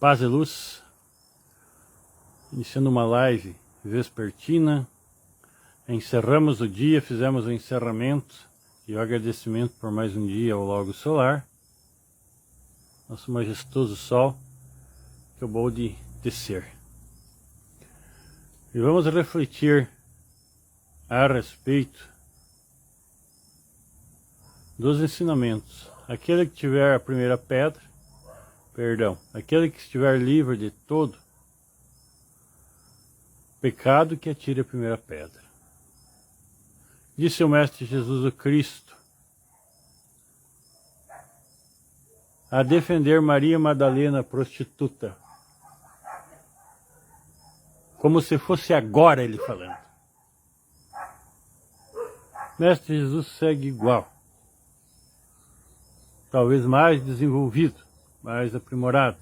Paz e luz, iniciando uma live vespertina, encerramos o dia, fizemos o encerramento e o agradecimento por mais um dia ao Logo Solar, nosso majestoso Sol que acabou de descer. E vamos refletir a respeito dos ensinamentos. Aquele que tiver a primeira pedra, aquele que estiver livre de todo pecado, que atire a primeira pedra. Disse o Mestre Jesus o Cristo a defender Maria Madalena, prostituta, como se fosse agora ele falando. Mestre Jesus segue igual, talvez mais desenvolvido, mais aprimorado,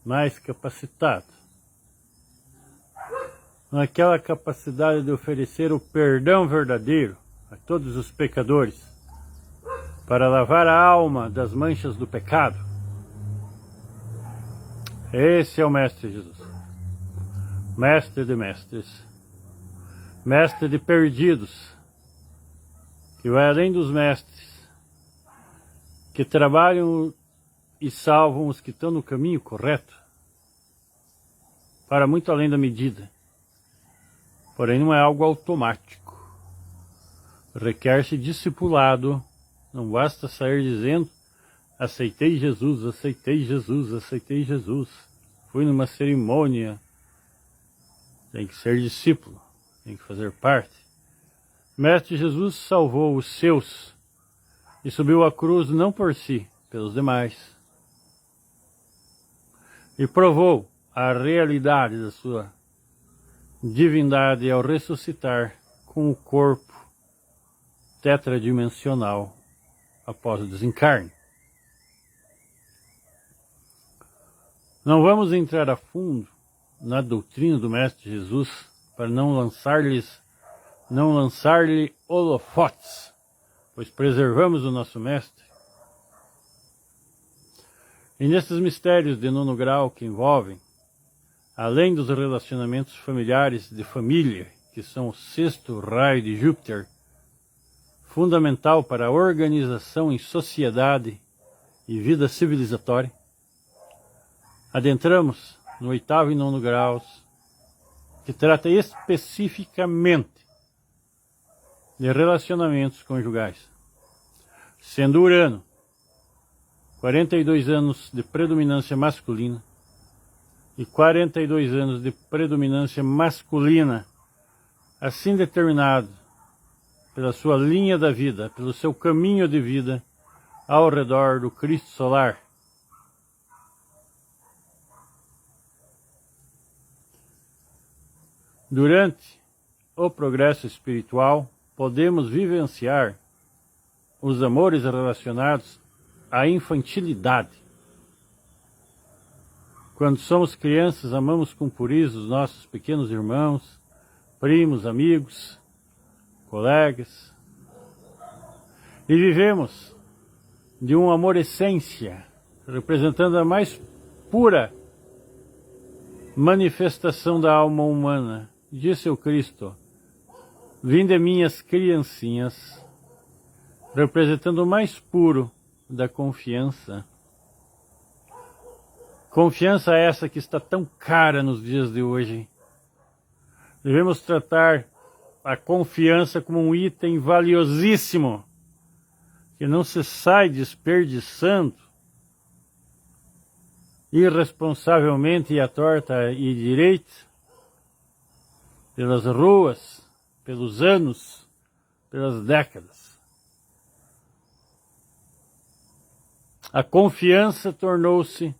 mais capacitado, naquela capacidade de oferecer o perdão verdadeiro a todos os pecadores, para lavar a alma das manchas do pecado. Esse é o Mestre Jesus, Mestre de mestres, Mestre de perdidos, que vai além dos mestres, que trabalham e salvam os que estão no caminho correto, para muito além da medida. Porém não é algo automático, requer-se discipulado, não basta sair dizendo aceitei Jesus, aceitei Jesus, aceitei Jesus, fui numa cerimônia. Tem que ser discípulo, tem que fazer parte. Mestre Jesus salvou os seus e subiu à cruz não por si, pelos demais. E provou a realidade da sua divindade ao ressuscitar com o corpo tetradimensional após o desencarne. Não vamos entrar a fundo na doutrina do Mestre Jesus para não lançar-lhe holofotes, pois preservamos o nosso Mestre. E nesses mistérios de 9º grau que envolvem, além dos relacionamentos familiares de família, que são o 6º raio de Júpiter, fundamental para a organização em sociedade e vida civilizatória, adentramos no 8º e 9º graus, que trata especificamente de relacionamentos conjugais, sendo Urano 42 anos de predominância masculina e 42 anos de predominância masculina, assim determinado pela sua linha da vida, pelo seu caminho de vida ao redor do Cristo solar. Durante o progresso espiritual, podemos vivenciar os amores relacionados à infantilidade. Quando somos crianças, amamos com pureza os nossos pequenos irmãos, primos, amigos, colegas, e vivemos de um amor essência, representando a mais pura manifestação da alma humana. Disse o Cristo: vinde minhas criancinhas, representando o mais puro da confiança. Confiança essa que está tão cara nos dias de hoje. Devemos tratar a confiança como um item valiosíssimo, que não se sai desperdiçando irresponsavelmente e à torta e direita, pelas ruas, pelos anos, pelas décadas. A confiança tornou-se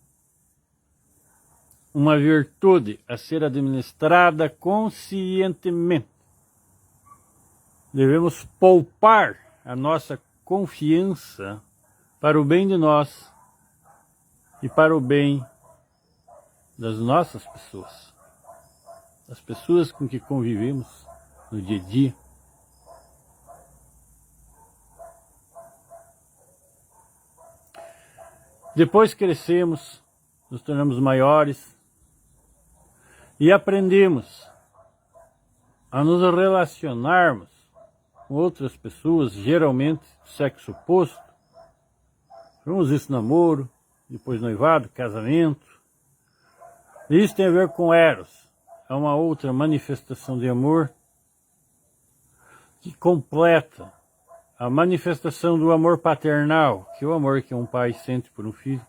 uma virtude a ser administrada conscientemente. Devemos poupar a nossa confiança para o bem de nós e para o bem das nossas pessoas, das pessoas com que convivemos no dia a dia. Depois crescemos, nos tornamos maiores e aprendemos a nos relacionarmos com outras pessoas, geralmente do sexo oposto. Vamos isso namoro, depois noivado, casamento. Isso tem a ver com Eros. É uma outra manifestação de amor que completa a manifestação do amor paternal, que é o amor que um pai sente por um filho,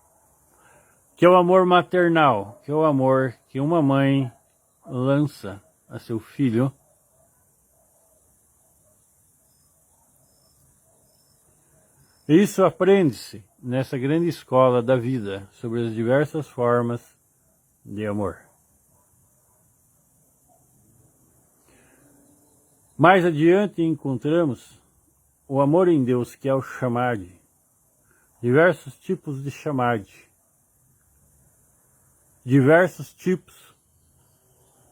que é o amor maternal, que é o amor que uma mãe lança a seu filho. Isso aprende-se nessa grande escola da vida sobre as diversas formas de amor. Mais adiante encontramos o amor em Deus, que é o chamade, diversos tipos de chamade, diversos tipos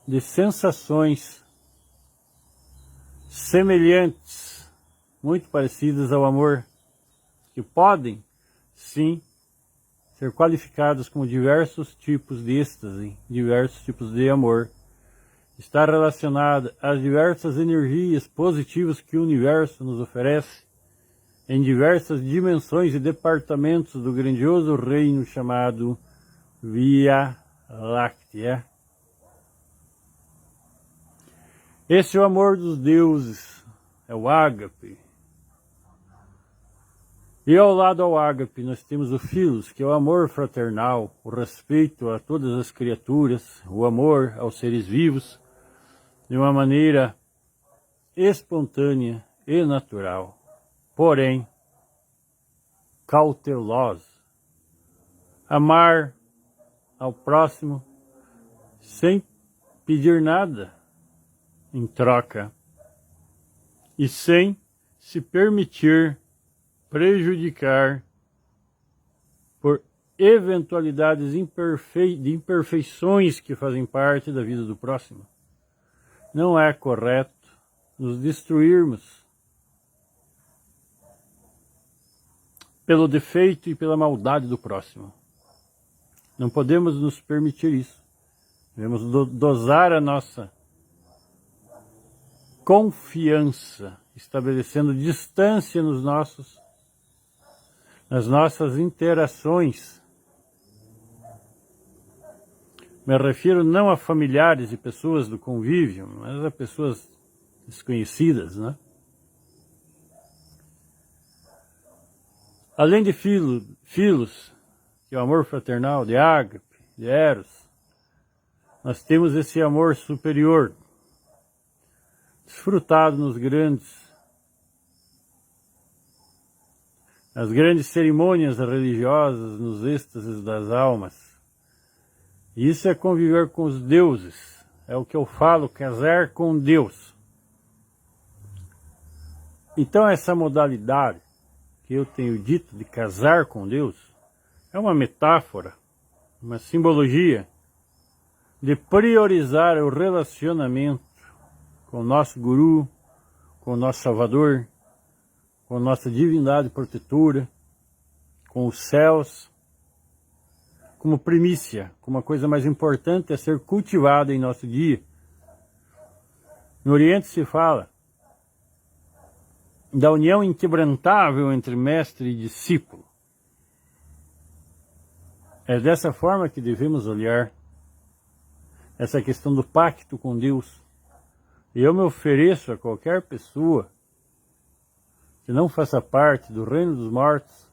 de sensações semelhantes, muito parecidas ao amor, que podem, sim, ser qualificados como diversos tipos de êxtase, diversos tipos de amor. Está relacionada às diversas energias positivas que o universo nos oferece, em diversas dimensões e departamentos do grandioso reino chamado Via Láctea. Esse é o amor dos deuses, é o ágape. E ao lado ao ágape nós temos o philos, que é o amor fraternal, o respeito a todas as criaturas, o amor aos seres vivos, de uma maneira espontânea e natural, porém cautelosa. Amar ao próximo sem pedir nada em troca e sem se permitir prejudicar por eventualidades de imperfeições que fazem parte da vida do próximo. Não é correto nos destruirmos pelo defeito e pela maldade do próximo. Não podemos nos permitir isso. Devemos dosar a nossa confiança, estabelecendo distância nas nossas interações. Me refiro não a familiares e pessoas do convívio, mas a pessoas desconhecidas, né? Além de philos, que é o amor fraternal, de ágape, de eros, nós temos esse amor superior, desfrutado nas grandes cerimônias religiosas, nos êxtases das almas. Isso é conviver com os deuses, é o que eu falo, casar com Deus. Então essa modalidade que eu tenho dito de casar com Deus é uma metáfora, uma simbologia de priorizar o relacionamento com o nosso Guru, com o nosso Salvador, com a nossa divindade protetora, com os céus, como primícia, como a coisa mais importante a ser cultivada em nosso dia. No Oriente se fala da união inquebrantável entre mestre e discípulo. É dessa forma que devemos olhar essa questão do pacto com Deus. E eu me ofereço a qualquer pessoa que não faça parte do reino dos mortos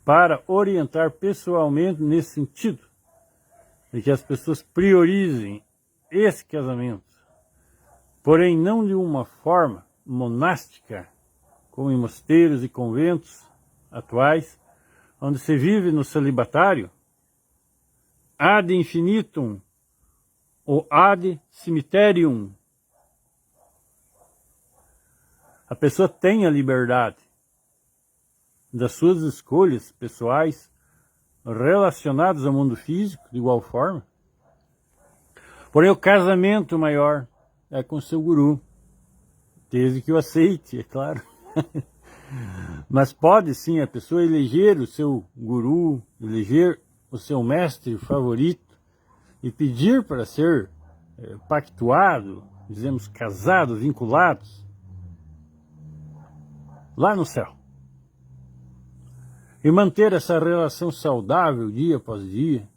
para orientar pessoalmente nesse sentido, de que as pessoas priorizem esse casamento, porém não de uma forma monástica, como em mosteiros e conventos atuais, onde se vive no celibatário, ad infinitum, ou ad cemiterium. A pessoa tem a liberdade das suas escolhas pessoais relacionadas ao mundo físico, de igual forma. Porém, o casamento maior é com seu guru, desde que o aceite, é claro. Mas pode sim a pessoa eleger o seu guru, eleger o seu mestre favorito e pedir para ser pactuado, dizemos casado, vinculados, lá no céu. E manter essa relação saudável dia após dia,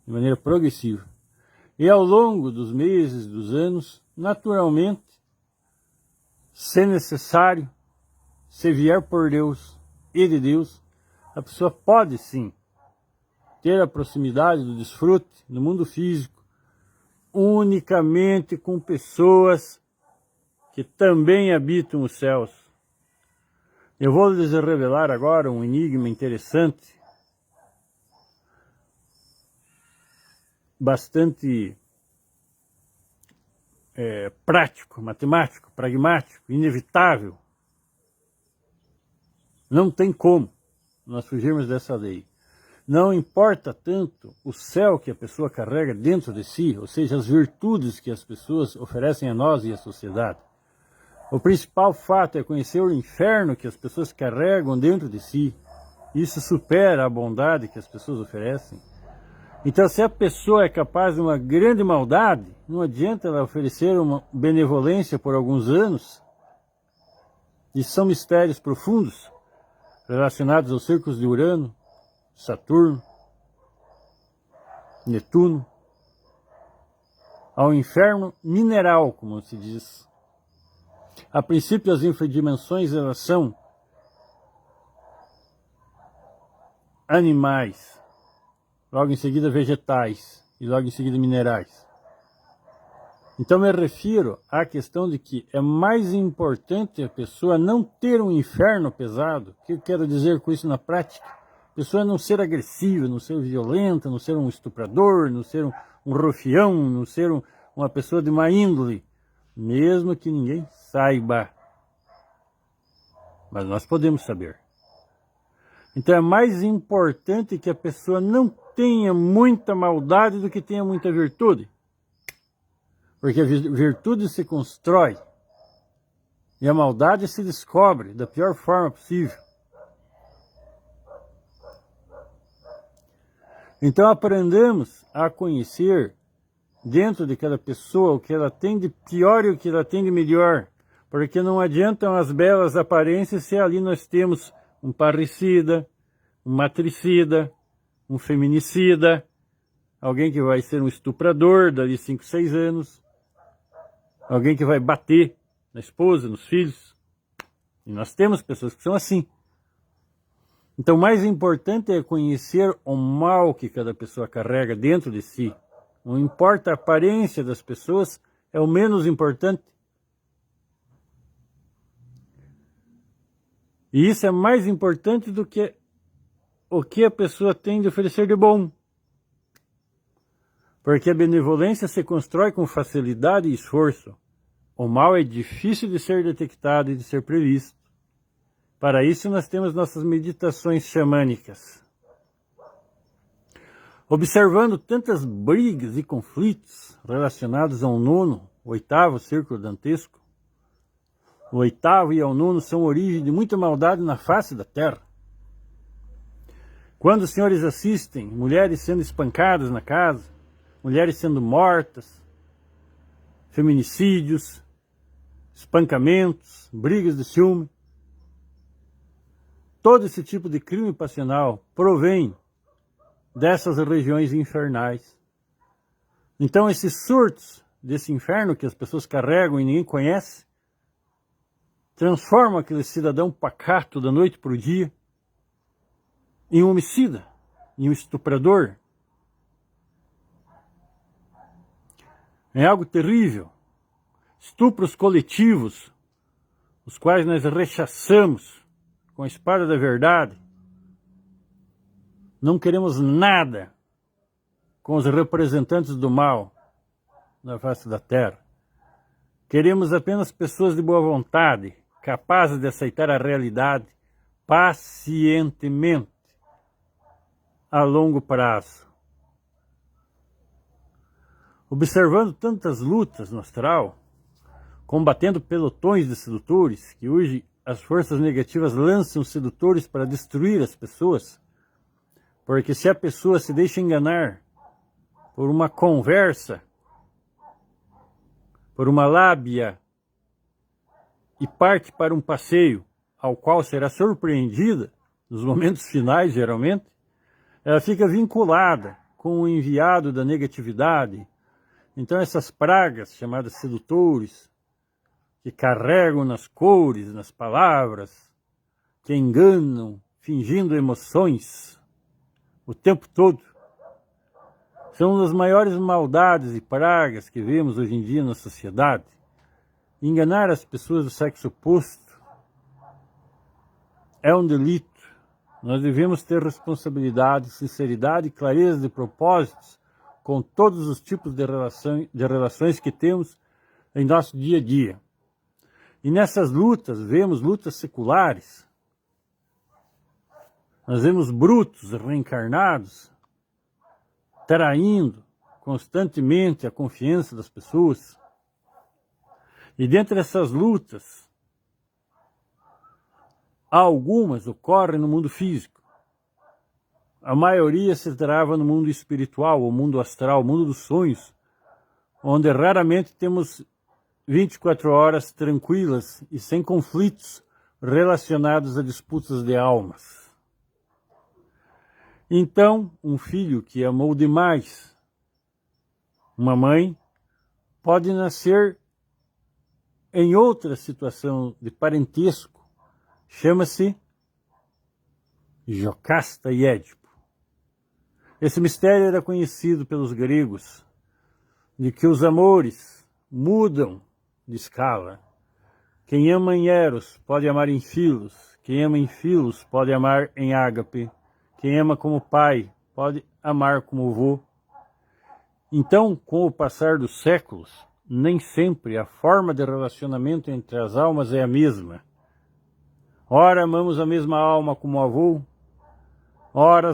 de maneira progressiva. E ao longo dos meses, dos anos, naturalmente, se necessário, se vier por Deus e de Deus, a pessoa pode sim ter a proximidade do desfrute no mundo físico unicamente com pessoas que também habitam os céus. Eu vou lhes revelar agora um enigma interessante, bastante prático, matemático, pragmático, inevitável. Não tem como nós fugirmos dessa lei. Não importa tanto o céu que a pessoa carrega dentro de si, ou seja, as virtudes que as pessoas oferecem a nós e à sociedade. O principal fato é conhecer o inferno que as pessoas carregam dentro de si. Isso supera a bondade que as pessoas oferecem. Então, se a pessoa é capaz de uma grande maldade, não adianta ela oferecer uma benevolência por alguns anos. E são mistérios profundos relacionados aos círculos de Urano, Saturno, Netuno, ao inferno mineral, como se diz. A princípio, as infradimensões elas são animais, logo em seguida vegetais e logo em seguida minerais. Então me refiro à questão de que é mais importante a pessoa não ter um inferno pesado. O que eu quero dizer com isso na prática? A pessoa não ser agressiva, não ser violenta, não ser um estuprador, não ser um rufião, não ser uma pessoa de má índole, mesmo que ninguém saiba. Mas nós podemos saber. Então é mais importante que a pessoa não tenha muita maldade do que tenha muita virtude. Porque a virtude se constrói e a maldade se descobre da pior forma possível. Então aprendemos a conhecer dentro de cada pessoa o que ela tem de pior e o que ela tem de melhor. Porque não adiantam as belas aparências se ali nós temos um parricida, um matricida, um feminicida, alguém que vai ser um estuprador dali 5, 6 anos, alguém que vai bater na esposa, nos filhos. E nós temos pessoas que são assim. Então o mais importante é conhecer o mal que cada pessoa carrega dentro de si. Não importa a aparência das pessoas, é o menos importante. E isso é mais importante do que o que a pessoa tem de oferecer de bom. Porque a benevolência se constrói com facilidade e esforço. O mal é difícil de ser detectado e de ser previsto. Para isso nós temos nossas meditações xamânicas. Observando tantas brigas e conflitos relacionados ao nono, oitavo círculo dantesco, o oitavo e o nono são origem de muita maldade na face da terra. Quando os senhores assistem mulheres sendo espancadas na casa, mulheres sendo mortas, feminicídios, espancamentos, brigas de ciúme, todo esse tipo de crime passional provém dessas regiões infernais. Então esses surtos desse inferno que as pessoas carregam e ninguém conhece, transformam aquele cidadão pacato da noite para o dia em um homicida, em um estuprador. É algo terrível. Estupros coletivos, os quais nós rechaçamos com a espada da verdade. Não queremos nada com os representantes do mal na face da terra. Queremos apenas pessoas de boa vontade, capazes de aceitar a realidade pacientemente, a longo prazo. Observando tantas lutas no astral, combatendo pelotões de sedutores, que hoje as forças negativas lançam sedutores para destruir as pessoas, Porque se a pessoa se deixa enganar por uma conversa, por uma lábia, e parte para um passeio ao qual será surpreendida, nos momentos finais geralmente, ela fica vinculada com o enviado da negatividade. Então essas pragas chamadas sedutores, que carregam nas cores, nas palavras, que enganam, fingindo emoções o tempo todo, são uma das maiores maldades e pragas que vemos hoje em dia na sociedade. Enganar as pessoas do sexo oposto é um delito. Nós devemos ter responsabilidade, sinceridade e clareza de propósitos com todos os tipos de relações que temos em nosso dia a dia. E nessas lutas, vemos lutas seculares. Nós vemos brutos reencarnados traindo constantemente a confiança das pessoas. E dentre essas lutas, algumas ocorrem no mundo físico. A maioria se trava no mundo espiritual, o mundo astral, o mundo dos sonhos, onde raramente temos 24 horas tranquilas e sem conflitos relacionados a disputas de almas. Então, um filho que amou demais uma mãe pode nascer em outra situação de parentesco, chama-se Jocasta e Édipo. Esse mistério era conhecido pelos gregos, de que os amores mudam de escala. Quem ama em Eros pode amar em Filos, quem ama em Filos pode amar em Ágape, quem ama como pai pode amar como vô. Então, com o passar dos séculos, nem sempre a forma de relacionamento entre as almas é a mesma. Ora amamos a mesma alma como avô, ora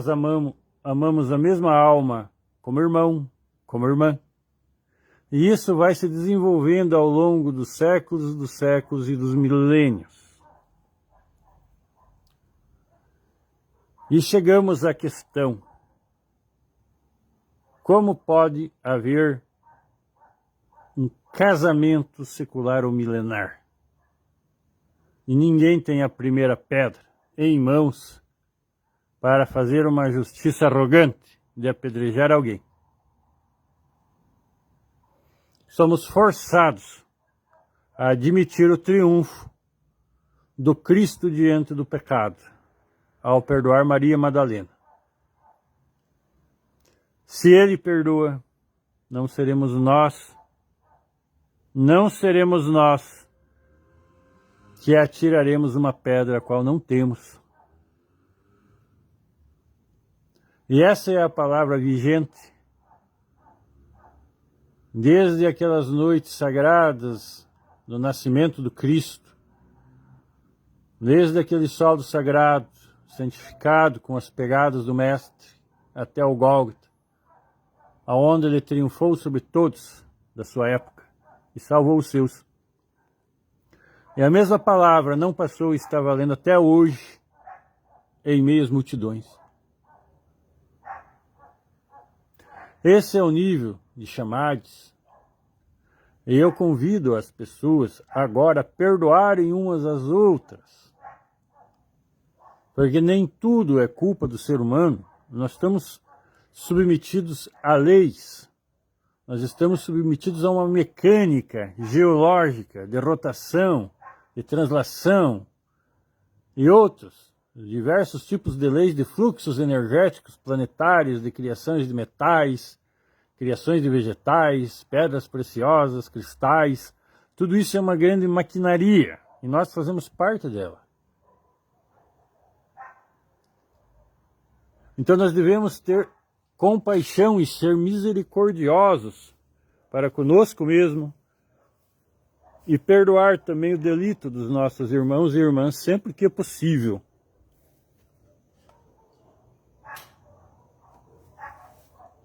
amamos a mesma alma como irmão, como irmã. E isso vai se desenvolvendo ao longo dos séculos e dos milênios. E chegamos à questão: como pode haver um casamento secular ou milenar e ninguém tem a primeira pedra em mãos para fazer uma justiça arrogante de apedrejar alguém? Somos forçados a admitir o triunfo do Cristo diante do pecado, ao perdoar Maria Madalena. Se Ele perdoa, não seremos nós que atiraremos uma pedra a qual não temos. E essa é a palavra vigente desde aquelas noites sagradas do nascimento do Cristo, desde aquele solo sagrado, santificado com as pegadas do Mestre, até o Gólgota, aonde ele triunfou sobre todos da sua época e salvou os seus. E a mesma palavra não passou e está valendo até hoje em meio às multidões. Esse é o nível de chamades. E eu convido as pessoas agora a perdoarem umas às outras. Porque nem tudo é culpa do ser humano. Nós estamos submetidos a leis. Nós estamos submetidos a uma mecânica geológica de rotação, de translação e outros diversos tipos de leis de fluxos energéticos planetários, de criações de metais, criações de vegetais, pedras preciosas, cristais. Tudo isso é uma grande maquinaria e nós fazemos parte dela. Então nós devemos ter compaixão e ser misericordiosos para conosco mesmo e perdoar também o delito dos nossos irmãos e irmãs sempre que é possível.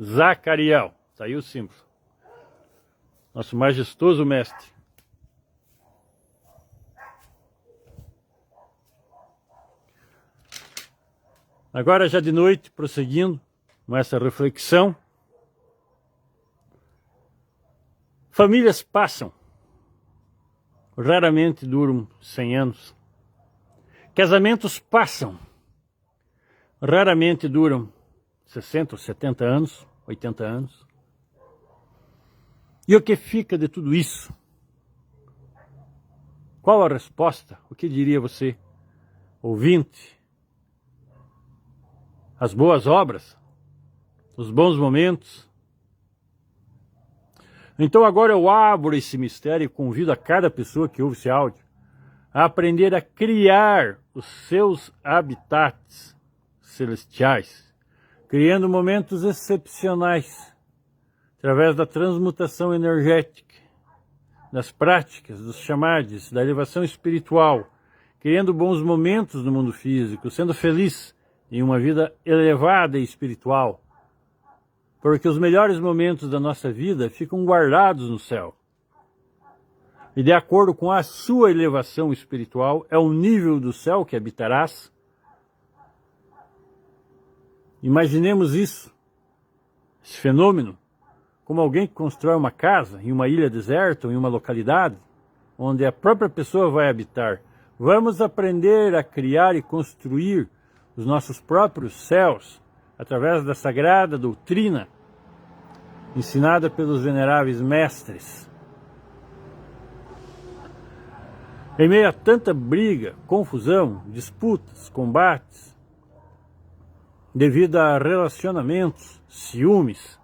Zacariel, está aí o símbolo. Nosso majestoso mestre. Agora já de noite, prosseguindo com essa reflexão, famílias passam, raramente duram 100 anos. Casamentos passam, raramente duram 60 ou 70 anos, 80 anos. E o que fica de tudo isso? Qual a resposta? O que diria você, ouvinte? As boas obras? Os bons momentos? Então agora eu abro esse mistério e convido a cada pessoa que ouve esse áudio a aprender a criar os seus habitats celestiais, criando momentos excepcionais, através da transmutação energética, das práticas, dos chamados, da elevação espiritual, criando bons momentos no mundo físico, sendo feliz em uma vida elevada e espiritual, porque os melhores momentos da nossa vida ficam guardados no céu. E de acordo com a sua elevação espiritual, é o nível do céu que habitarás. Imaginemos isso, esse fenômeno, como alguém que constrói uma casa em uma ilha deserta ou em uma localidade, onde a própria pessoa vai habitar. Vamos aprender a criar e construir os nossos próprios céus, através da sagrada doutrina, ensinada pelos veneráveis mestres. Em meio a tanta briga, confusão, disputas, combates, devido a relacionamentos, ciúmes,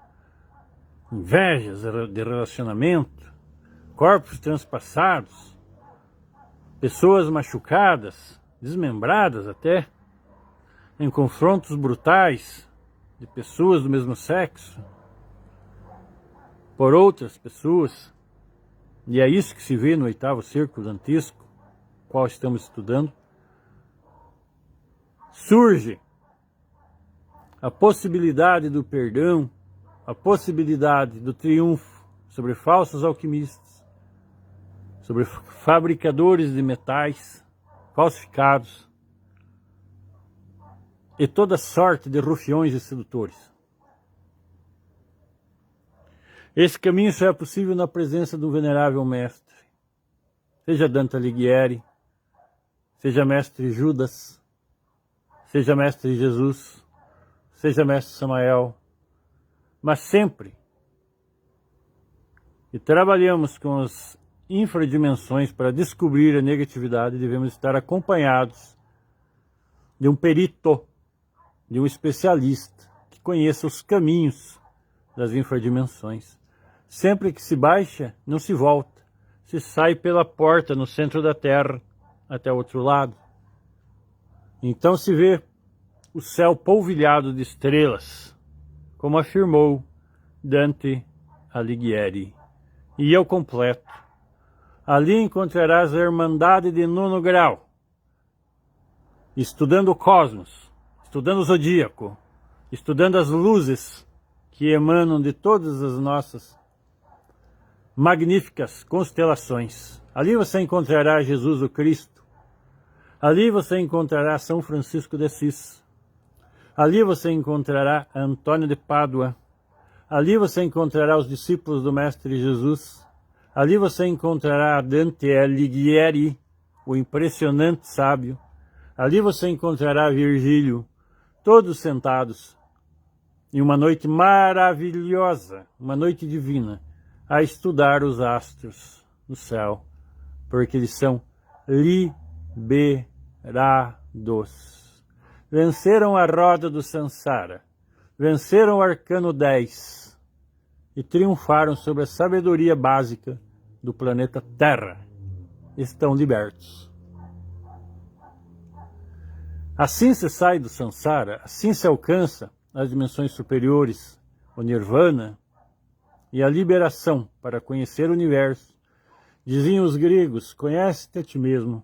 invejas de relacionamento, corpos transpassados, pessoas machucadas, desmembradas até, em confrontos brutais de pessoas do mesmo sexo por outras pessoas, e é isso que se vê no 8º círculo dantesco, qual estamos estudando, surge a possibilidade do perdão, a possibilidade do triunfo sobre falsos alquimistas, sobre fabricadores de metais falsificados, e toda sorte de rufiões e sedutores. Esse caminho só é possível na presença do venerável mestre, seja Dante Alighieri, seja mestre Judas, seja mestre Jesus, seja mestre Samael, mas sempre que trabalhamos com as infradimensões para descobrir a negatividade, devemos estar acompanhados de um perito, de um especialista que conheça os caminhos das infradimensões. Sempre que se baixa, não se volta, se sai pela porta no centro da Terra até o outro lado. Então se vê o céu polvilhado de estrelas, como afirmou Dante Alighieri. E eu completo: ali encontrarás a Irmandade de 9º grau, estudando o cosmos, estudando o zodíaco, estudando as luzes que emanam de todas as nossas magníficas constelações. Ali você encontrará Jesus o Cristo. Ali você encontrará São Francisco de Assis. Ali você encontrará Antônio de Pádua. Ali você encontrará os discípulos do Mestre Jesus. Ali você encontrará Dante Alighieri, o impressionante sábio. Ali você encontrará Virgílio, todos sentados em uma noite maravilhosa, uma noite divina, a estudar os astros no céu, porque eles são liberados. Venceram a roda do Sansara, venceram o arcano 10 e triunfaram sobre a sabedoria básica do planeta Terra. Estão libertos. Assim se sai do Sansara, assim se alcança as dimensões superiores, o Nirvana e a liberação para conhecer o universo. Diziam os gregos: conhece-te a ti mesmo,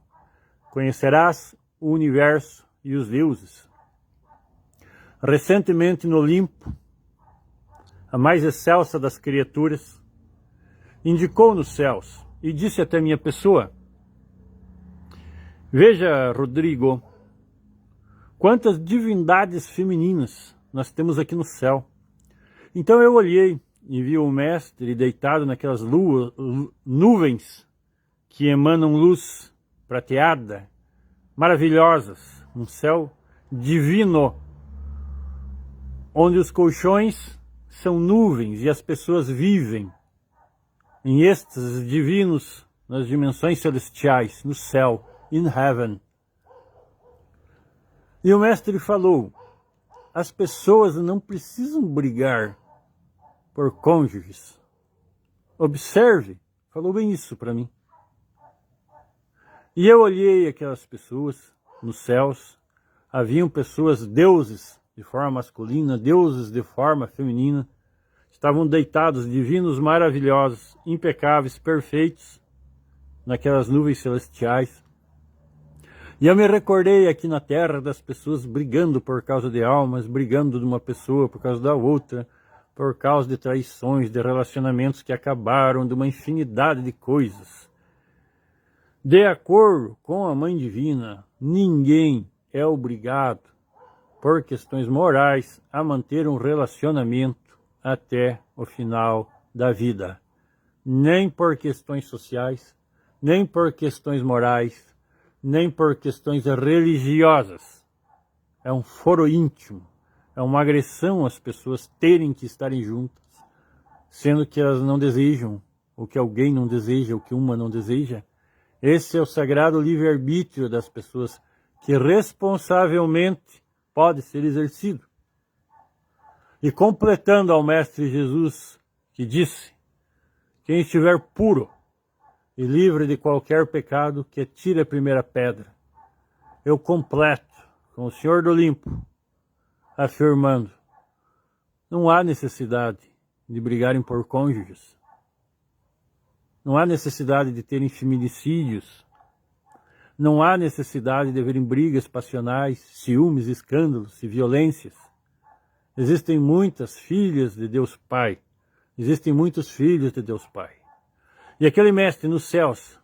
conhecerás o universo e os deuses. Recentemente no Olimpo, a mais excelsa das criaturas, indicou nos céus e disse até minha pessoa: veja, Rodrigo, quantas divindades femininas nós temos aqui no céu. Então eu olhei e vi o Mestre deitado naquelas nuvens que emanam luz prateada, maravilhosas, um céu divino, onde os colchões são nuvens e as pessoas vivem em êxtases divinos nas dimensões celestiais, no céu, in heaven. E o Mestre falou, as pessoas não precisam brigar por cônjuges. Observe, falou bem isso para mim. E eu olhei aquelas pessoas nos céus, haviam pessoas, deuses de forma masculina, deuses de forma feminina, estavam deitados, divinos, maravilhosos, impecáveis, perfeitos, naquelas nuvens celestiais. E eu me recordei aqui na Terra das pessoas brigando por causa de almas, brigando de uma pessoa por causa da outra, por causa de traições, de relacionamentos que acabaram, de uma infinidade de coisas. De acordo com a Mãe Divina, ninguém é obrigado, por questões morais, a manter um relacionamento até o final da vida. Nem por questões sociais, nem por questões morais, nem por questões religiosas. É um foro íntimo, é uma agressão às pessoas terem que estarem juntas, sendo que elas não desejam, o que alguém não deseja, o que uma não deseja. Esse é o sagrado livre-arbítrio das pessoas, que responsavelmente pode ser exercido. E completando ao Mestre Jesus, que disse, quem estiver puro e livre de qualquer pecado, que atire a primeira pedra. Eu completo com o Senhor do Olimpo, afirmando, não há necessidade de brigarem por cônjuges. Não há necessidade de terem feminicídios. Não há necessidade de haverem brigas passionais, ciúmes, escândalos e violências. Existem muitas filhas de Deus Pai. Existem muitos filhos de Deus Pai. E aquele mestre nos céus,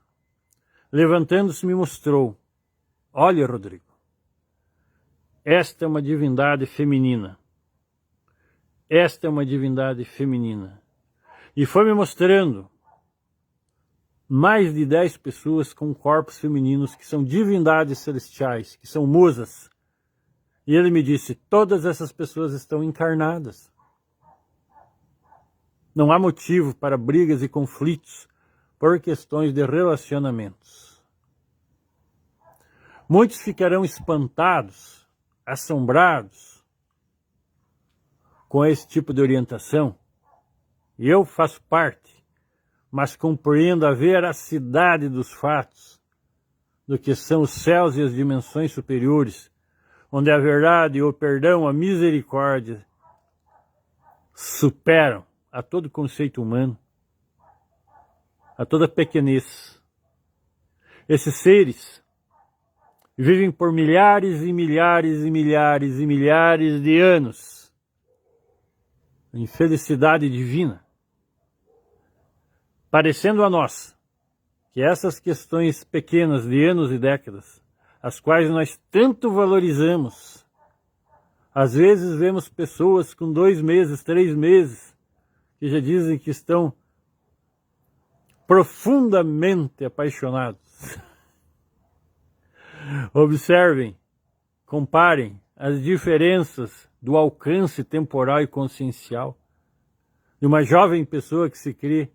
levantando-se, me mostrou, olha, Rodrigo, esta é uma divindade feminina. Esta é uma divindade feminina. E foi me mostrando mais de 10 pessoas com corpos femininos que são divindades celestiais, que são musas. E ele me disse, todas essas pessoas estão encarnadas. Não há motivo para brigas e conflitos por questões de relacionamentos. Muitos ficarão espantados, assombrados com esse tipo de orientação. E eu faço parte, mas compreendo a veracidade dos fatos, do que são os céus e as dimensões superiores, onde a verdade, o perdão, a misericórdia superam a todo conceito humano, a toda pequenez. Esses seres vivem por milhares e milhares e milhares e milhares de anos em felicidade divina, parecendo a nós que essas questões pequenas de anos e décadas, as quais nós tanto valorizamos, às vezes vemos pessoas com 2 meses, 3 meses, que já dizem que estão profundamente apaixonados. Observem, comparem as diferenças do alcance temporal e consciencial de uma jovem pessoa que se crê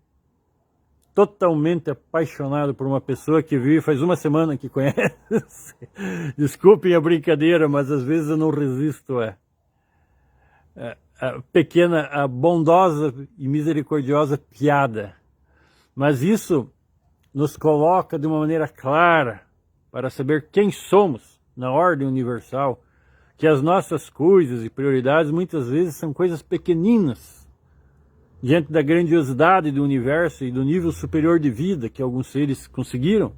totalmente apaixonado por uma pessoa que vive faz 1 semana que conhece. Desculpem a brincadeira, mas às vezes eu não resisto a pequena, a bondosa e misericordiosa piada. Mas isso nos coloca de uma maneira clara para saber quem somos na ordem universal, que as nossas coisas e prioridades muitas vezes são coisas pequeninas diante da grandiosidade do universo e do nível superior de vida que alguns seres conseguiram.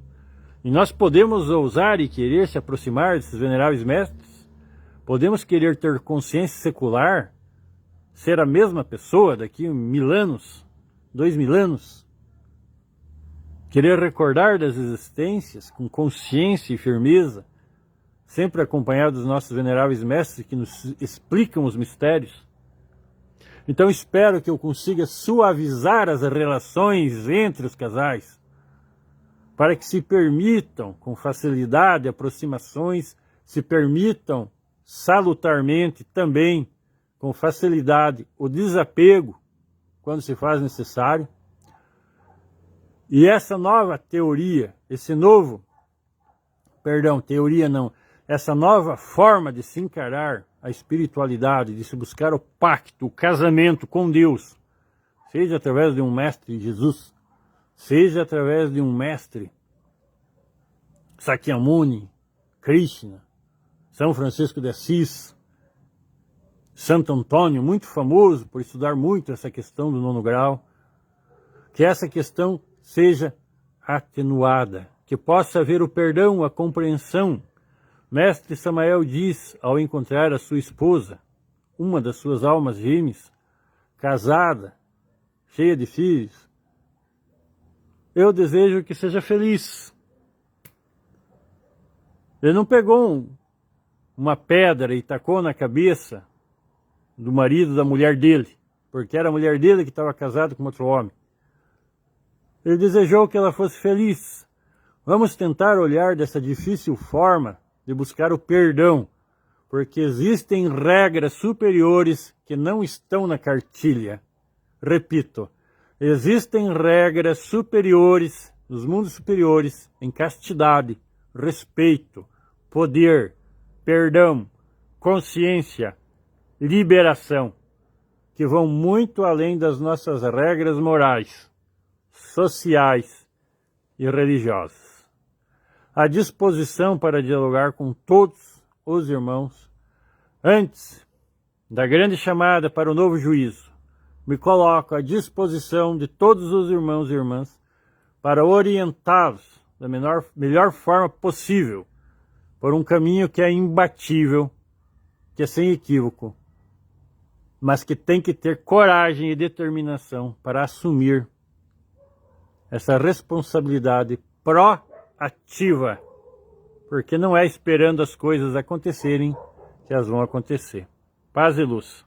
E nós podemos ousar e querer se aproximar desses veneráveis mestres, podemos querer ter consciência secular, ser a mesma pessoa daqui a 1000 anos, 2000 anos, querer recordar das existências com consciência e firmeza, sempre acompanhado dos nossos veneráveis mestres que nos explicam os mistérios. Então espero que eu consiga suavizar as relações entre os casais, para que se permitam com facilidade aproximações, se permitam salutarmente também com facilidade o desapego quando se faz necessário. E essa nova teoria, essa nova forma de se encarar a espiritualidade, de se buscar o pacto, o casamento com Deus, seja através de um mestre Jesus, seja através de um mestre Sakyamuni, Krishna, São Francisco de Assis, Santo Antônio, muito famoso por estudar muito essa questão do 9º grau, que essa questão seja atenuada, que possa haver o perdão, a compreensão. Mestre Samael diz, ao encontrar a sua esposa, uma das suas almas gêmeas, casada, cheia de filhos, eu desejo que seja feliz. Ele não pegou uma pedra e tacou na cabeça do marido da mulher dele, porque era a mulher dele que estava casada com outro homem. Ele desejou que ela fosse feliz. Vamos tentar olhar dessa difícil forma de buscar o perdão, porque existem regras superiores que não estão na cartilha. Repito, existem regras superiores, nos mundos superiores, em castidade, respeito, poder, perdão, consciência, liberação, que vão muito além das nossas regras morais, sociais e religiosas. À disposição para dialogar com todos os irmãos, antes da grande chamada para o novo juízo, me coloco à disposição de todos os irmãos e irmãs para orientá-los da melhor forma possível por um caminho que é imbatível, que é sem equívoco, mas que tem que ter coragem e determinação para assumir essa responsabilidade proativa, porque não é esperando as coisas acontecerem que elas vão acontecer. Paz e luz.